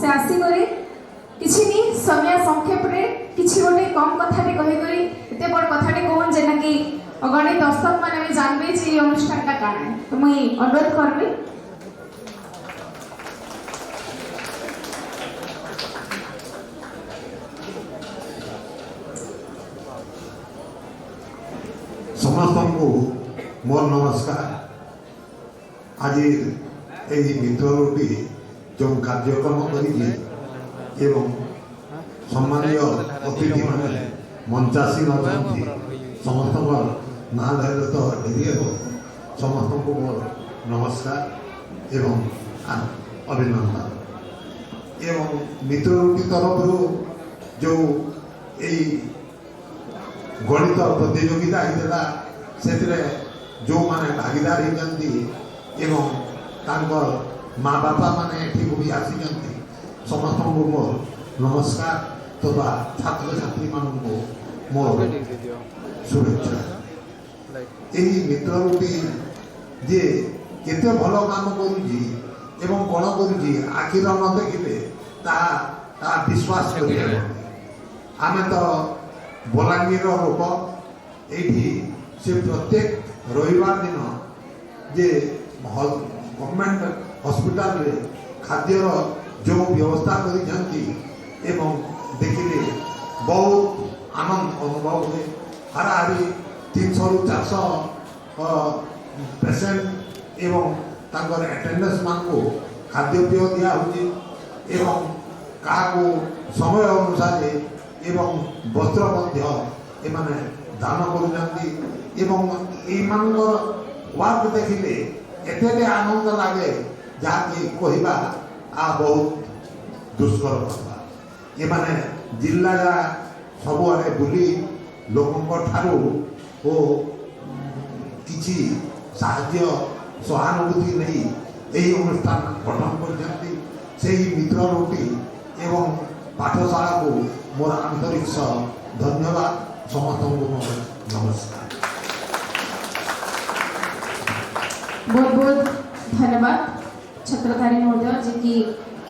से आसिक किसी नी समय संक्षेप रे किसी गोटे कम कथाटे कहीकरी एते बड़ कथाटे कहन जेना कि अगणे दर्शक माने भी जानबे जे अनुष्ठानटा काना तो मुई अनुरोध करबे। समस्त को मोर नमस्कार। आज मित्रटी जो कार्यक्रम करी सम्मानीय अतिथि मैंने मंचासीन अच्छा समस्त ना धैर्य तो डेरी समस्त को मोर नमस्कार एवं अभिनंदन। एवं मित्रटी तरफ जो यही गणित प्रतियोगिता होता से जो माने भागीदार होती माँ बापा माने ठीक भी आसी समस्त को मोर नमस्कार तथा छात्र छात्री मान मोर शुभेच्छा। यही मित्रटी जे केते भल काम करुची एवं कौन करुची आखिर न देखिले ता विश्वास कर आमे तो बलांगीर लोक ये से प्रत्येक रविवार दिन जे गवर्नमेंट हॉस्पिटल रे खाद्यर जो व्यवस्था करी देखिले बहुत आनंद अनुभव हुए। हाराहारी 300 ରୁ 400 पेसेंट एवं तांकर अटेंडेंस मान को खाद्यपेय दिया एवं क्या समय अनुसार एवं वस्त्र एमाने दान कर वार्क देखिले एते आनंद लगे जहाँकि कहवा आ बहुत दुष्कर कथा। ये माने जिला सबुआड़े बुली लोकों ठारू ओ किछि साहाय्य सहानुभूति नहीं यही अनुष्ठान गठन कर मित्रटी एवं पाठशाला को मोर आंतरिक धन्यवाद। समस्त को मोर नमस्कार। बहुत बहुत धन्यवाद छत्रधारी महोदय जी की